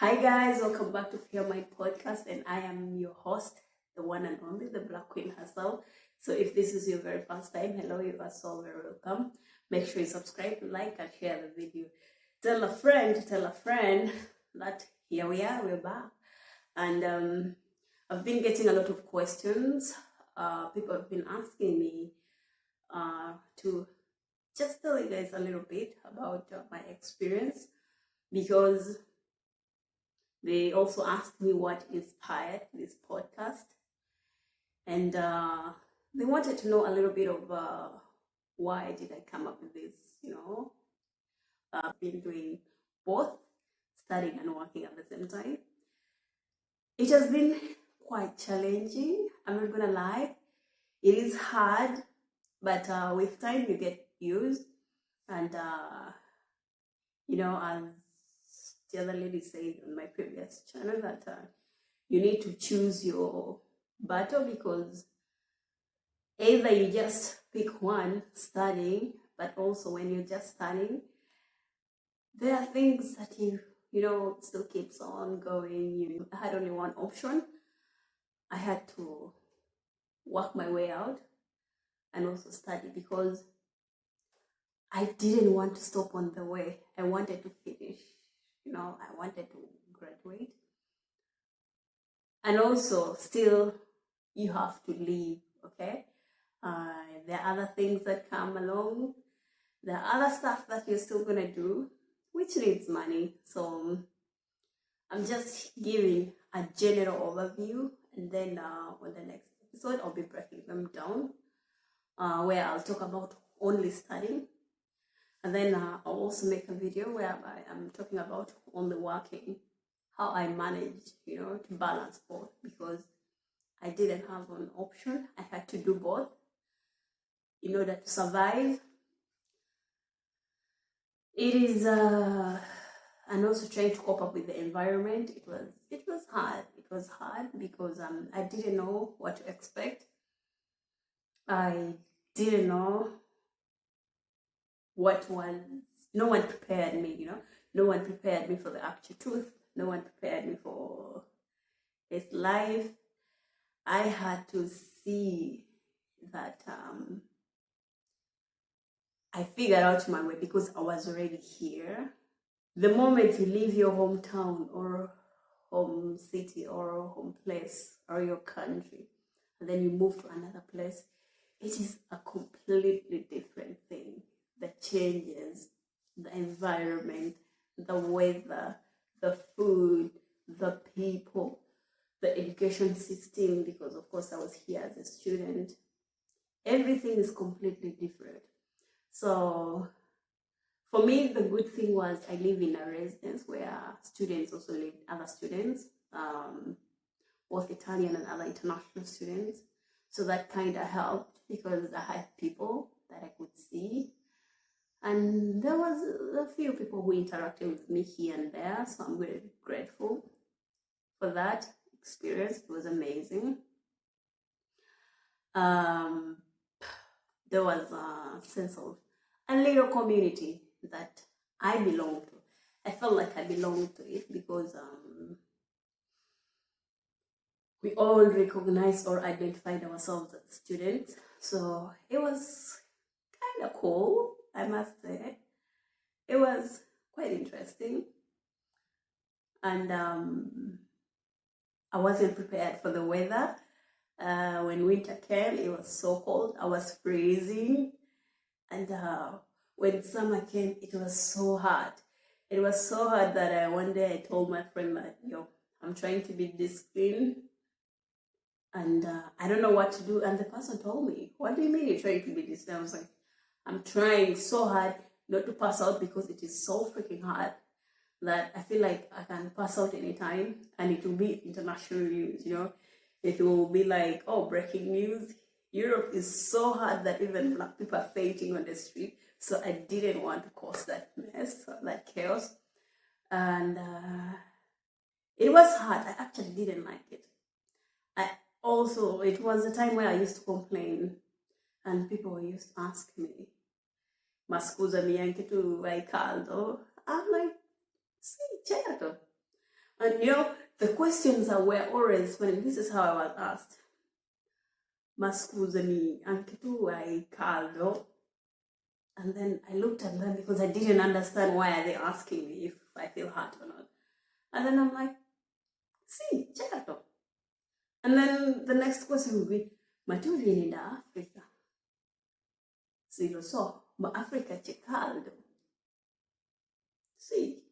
Hi guys, welcome back to Fear My Podcast, and I am your host, the one and only, the Black Queen herself. So if this is your very first time, hello, you are so very welcome. Make sure you subscribe, like, and share the video. Tell a friend that here we are, we're back. And I've been getting a lot of questions. People have been asking me to just tell you guys a little bit about my experience, because they also asked me what inspired this podcast, and they wanted to know a little bit of why did I come up with this. I've been doing both, studying and working at the same time. It has been quite challenging, I'm not gonna lie. It is hard, but with time you get used. And as the other lady said on my previous channel, that you need to choose your battle, because either you just pick one, studying, but also when you're just studying, there are things that you still keeps on going. I had only one option. I had to work my way out and also study, because I didn't want to stop on the way. I wanted to finish. I wanted to graduate. And also, still, you have to leave, okay? There are other things that come along. There are other stuff that you're still gonna do, which needs money. So I'm just giving a general overview, and then on the next episode, I'll be breaking them down, where I'll talk about only studying. And then I'll also make a video where I'm talking about only working, how I managed, to balance both, because I didn't have an option. I had to do both in order to survive. It is, and also trying to cope up with the environment. It was hard. It was hard because I didn't know what to expect. I didn't know no one prepared me, no one prepared me for the actual truth. No one prepared me for this life. I had to see that I figured out my way, because I was already here. The moment you leave your hometown or home city or home place or your country, and then you move to another place, it is a completely different thing. The changes, the environment, the weather, the food, the people, the education system, because of course I was here as a student. Everything is completely different. So for me, the good thing was I live in a residence where students also lived, other students, both Italian and other international students. So that kind of helped, because I had people that I could see. And there was a few people who interacted with me here and there. So I'm very grateful for that experience. It was amazing. There was a sense of a little community that I belonged to. I felt like I belonged to it, because we all recognized or identified ourselves as students. So it was kind of cool, I must say. It was quite interesting. And I wasn't prepared for the weather. When winter came, it was so cold. I was freezing. And when summer came, it was so hot. It was so hot that one day I told my friend that, I'm trying to be disciplined, and I don't know what to do. And the person told me, what do you mean you're trying to be disciplined? I was like, I'm trying so hard not to pass out, because it is so freaking hot that I feel like I can pass out anytime, and it will be international news, It will be like, oh, breaking news. Europe is so hot that even Black people are fainting on the street. So I didn't want to cause that mess, that chaos. And it was hard. I actually didn't like it. It was a time where I used to complain, and people used to ask me, ma scusami, anche tu hai caldo? I'm like, sì, certo. And the questions that were always when this is how I was asked. Ma scusami, anche tu hai caldo? And then I looked at them because I didn't understand why are they asking me if I feel hot or not. And then I'm like, sì, certo. And then the next question would be, ma tu vieni da Africa? Sì, lo so, ma Africa c'è caldo. Sì.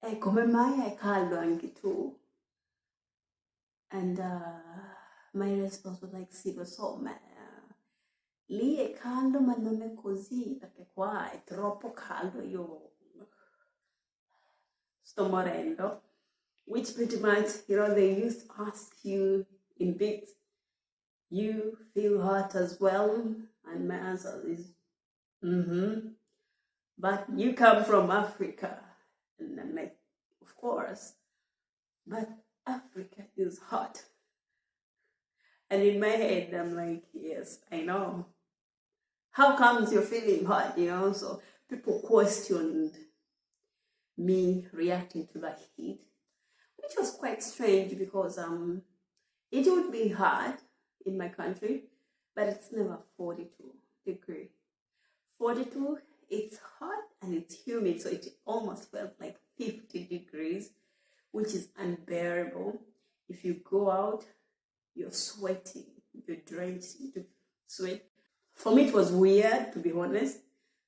E come mai hai caldo anche tu? And my response was like, sì, lo so, ma lì è caldo, ma non è così, perché qua è troppo caldo, io sto morendo. Which pretty much, they used to ask you in bits, you feel hot as well? And my answer is, but you come from Africa. And I'm like, of course, but Africa is hot. And in my head, I'm like, yes, I know. How comes you're feeling hot, So people questioned me reacting to the heat, which was quite strange because it would be hot in my country, but it's never 42 degrees. 42, it's hot and it's humid, so it almost felt like 50 degrees, which is unbearable. If you go out, you're sweating, you're drenched into sweat. For me, it was weird, to be honest.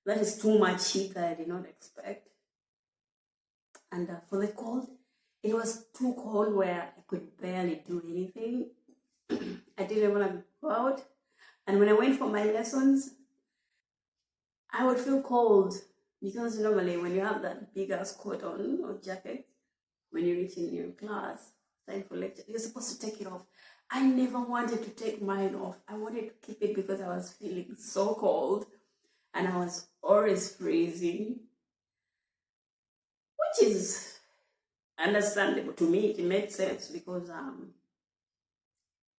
That is too much heat that I did not expect. And for the cold, it was too cold where I could barely do anything. I didn't want to go out. And when I went for my lessons, I would feel cold because normally when you have that big ass coat on or jacket, when you reach in your class, time for lecture, you're supposed to take it off. I never wanted to take mine off. I wanted to keep it because I was feeling so cold and I was always freezing, which is understandable to me. It makes sense because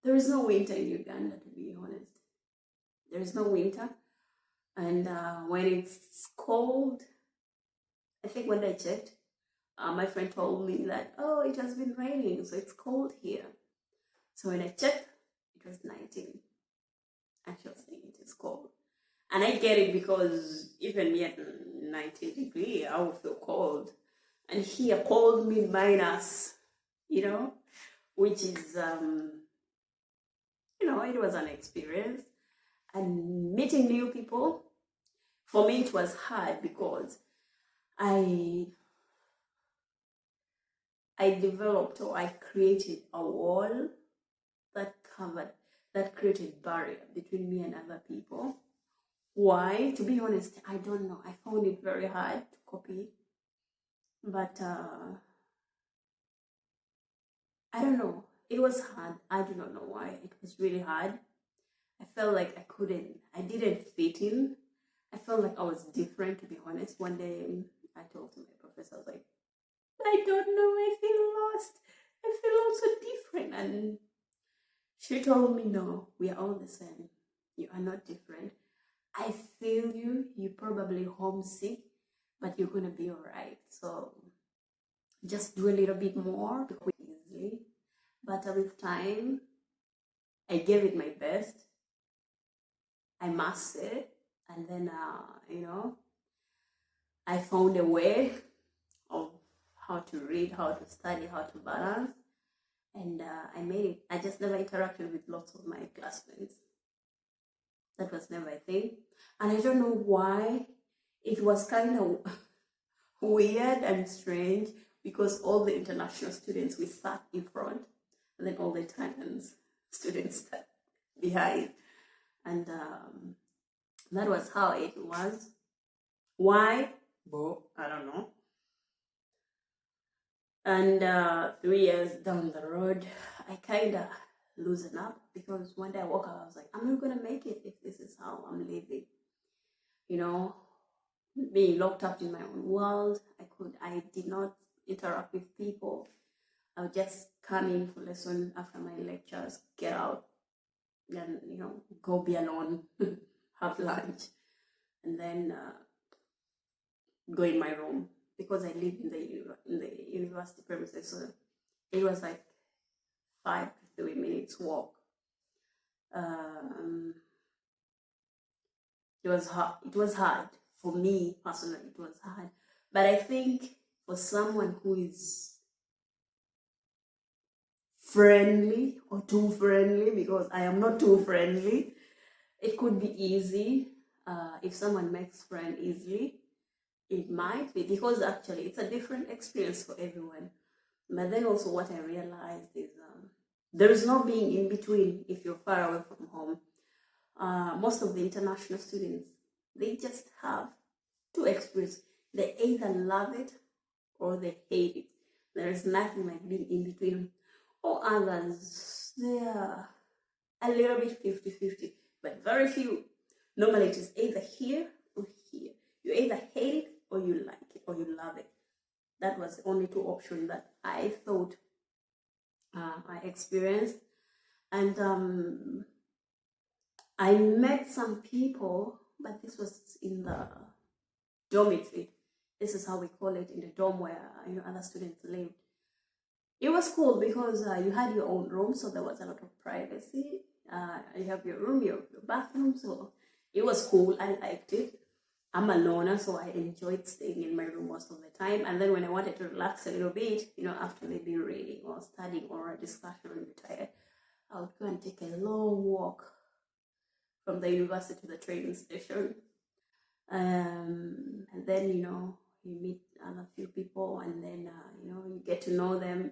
there is no winter in Uganda, to be honest. There is no winter. And when it's cold, I think when I checked, my friend told me that, oh, it has been raining, so it's cold here. So when I checked, it was 19. And she was saying it is cold. And I get it because even me at 19 degrees, I would feel cold. And here, cold means minus, which is, it was an experience. And meeting new people, for me, it was hard because I developed or I created a wall that created barrier between me and other people. Why? To be honest, I don't know. I found it very hard to copy. But I don't know. It was hard. I do not know why. It was really hard. I felt like I didn't fit in. I felt like I was different, to be honest. One day I told my professor, I was like, I don't know, I feel lost. I feel also different. And she told me, no, we are all the same. You are not different. I feel you. You're probably homesick, but you're going to be all right. So just do a little bit more easily. But with time, I gave it my best. I must say. And then, I found a way of how to read, how to study, how to balance. And I made it. I just never interacted with lots of my classmates. That was never a thing. And I don't know why. It was kind of weird and strange because all the international students, we sat in front and then all the Italian students sat behind. And that was how it was. Why? Well, I don't know. And 3 years down the road, I kind of loosened up because one day I woke up, I was like, I'm not going to make it if this is how I'm living. Being locked up in my own world, I did not interact with people. I would just come in for lesson after my lectures, get out, then, go be alone, have lunch, and then go in my room because I live in the university premises, so it was like 5 to 3 minutes walk. Um, it was hard. It was hard for me personally. It was hard, but I think for someone who is friendly or too friendly, because I am not too friendly, it could be easy. If someone makes friends easily, it might be, because actually it's a different experience for everyone. But then also what I realized is there is no being in between if you're far away from home. Most of the international students, they just have two experiences. They either love it or they hate it. There is nothing like being in between. Or others, they are a little bit 50-50, but very few. Normally it is either here or here. You either hate it or you like it or you love it. That was the only two options that I thought I experienced. And I met some people, but this was in the dormitory. This is how we call it, in the dorm where other students lived. It was cool because you had your own room, so there was a lot of privacy. You have your room, your bathroom, so it was cool. I liked it. I'm a loner, so I enjoyed staying in my room most of the time. And then when I wanted to relax a little bit, after maybe reading or studying or a discussion and tired, I would go and take a long walk from the university to the train station. And then, you meet other few people, and then, you get to know them,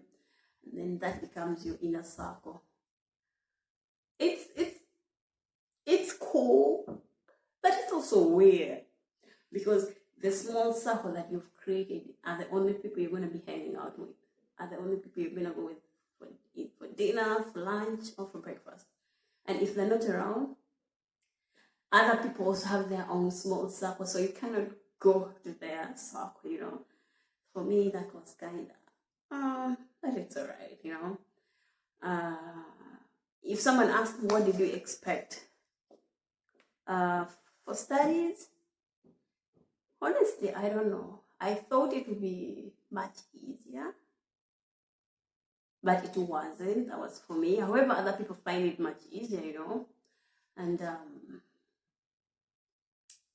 and then that becomes your inner circle. It's cool, but it's also weird, because the small circle that you've created are the only people you're going to be hanging out with, are the only people you're going to go with for dinner, for lunch, or for breakfast. And if they're not around, other people also have their own small circle, so you cannot go to their circle. For me, that was kind of, but it's all right. If someone asked me, what did you expect for studies? Honestly, I don't know. I thought it would be much easier, but it wasn't. That was for me. However, other people find it much easier, and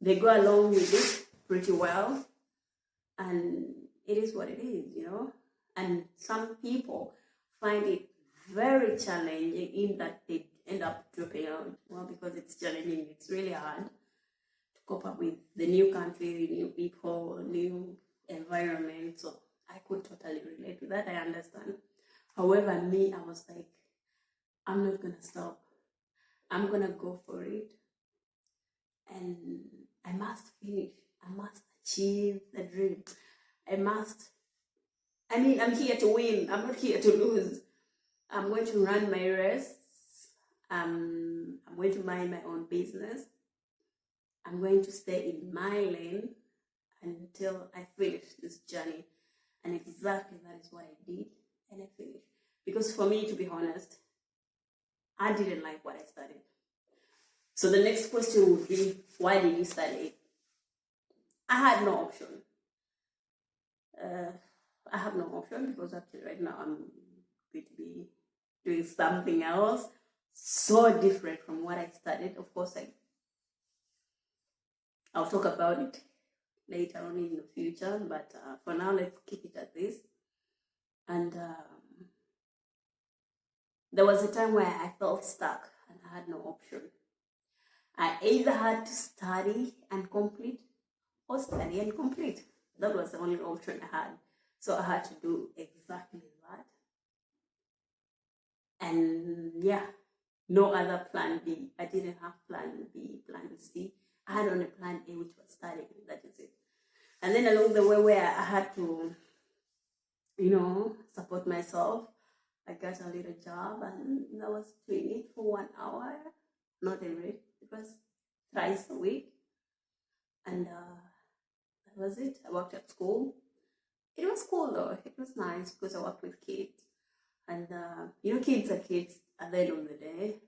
they go along with it pretty well, and it is what it is. And some people find it very challenging, in that they end up dropping out. Well, because it's challenging, it's really hard to cope up with the new country, new people, new environment. So I could totally relate to that. I understand. However, me, I was like, I'm not gonna stop. I'm gonna go for it, and I must finish. I must achieve the dream. I'm here to win. I'm not here to lose. I'm going to run my race. I'm going to mind my own business. I'm going to stay in my lane until I finish this journey. And exactly that is what I did, and I finished. Because for me, to be honest, I didn't like what I studied. So the next question would be, why did you study? I had no option. I have no option, because actually right now I'm going to be doing something else so different from what I studied. Of course, I'll talk about it later on in the future, but for now, let's keep it at this. And there was a time where I felt stuck and I had no option. I either had to study and complete, or study and complete. That was the only option I had. So I had to do exactly that. And yeah, no other plan B. I didn't have plan B, plan C. I had only plan A, which was studying. That is it. And then along the way, where I had to, support myself, I got a little job, and I was doing it for 1 hour. Not every, it was thrice a week. And that was it. I worked at school. It was cool though. It was nice because I worked with kids. And kids are kids at the end of the day.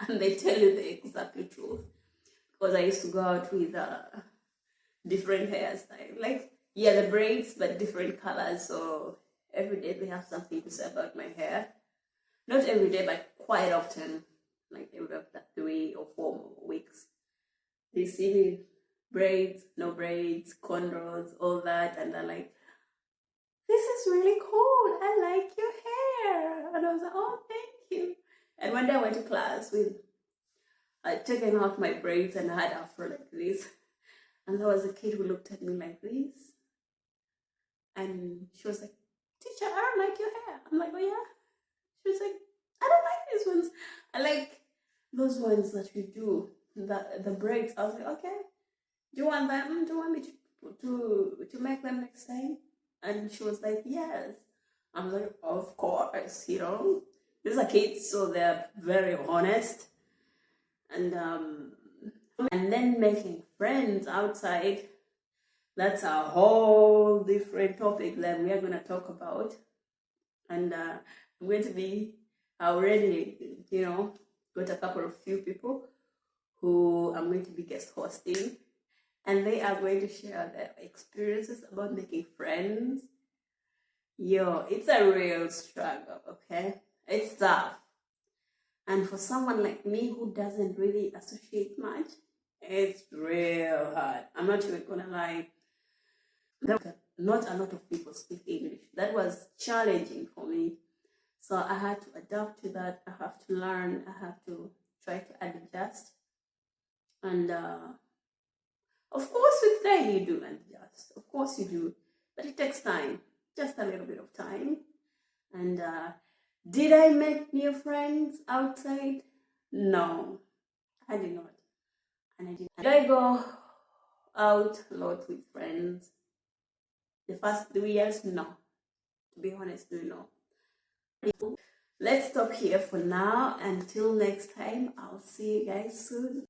And they tell you the exact truth. Because I used to go out with different hairstyles. Like, Yeah, the braids, but different colors. So every day they have something to say about my hair. Not every day, but quite often, like every after 3 or 4 weeks. They see me braids, no braids, cornrows, all that, and they're like, "This is really cool. I like your hair." And I was like, "Oh, thank you." And one day I went to class with, I'd taken out my braids and I had afro like this. And there was a kid who looked at me like this. And she was like, "Teacher, I don't like your hair." I'm like, "Oh, yeah?" She was like, "I don't like these ones. I like those ones that you do, the braids." I was like, "Okay. Do you want them? Do you want me to make them next time?" And she was like, "Yes." I was like, "Of course, you know." These are kids, so they're very honest. And then making friends outside, that's a whole different topic that we are going to talk about. And I'm going to be already, got a couple of few people who I'm going to be guest hosting, and they are going to share their experiences about making friends. Yo, it's a real struggle, okay? It's tough. And for someone like me who doesn't really associate much, it's real hard. I'm not even gonna lie. Not a lot of people speak English. That was challenging for me. So I had to adapt to that. I have to learn. I have to try to adjust. And of course, with time you do adjust. Of course you do. But it takes time. Just a little bit of time. And did I make new friends outside? No, I did not. And I did. Did I go out a lot with friends? The first 3 years, no. To be honest, no. Let's stop here for now. Until next time, I'll see you guys soon.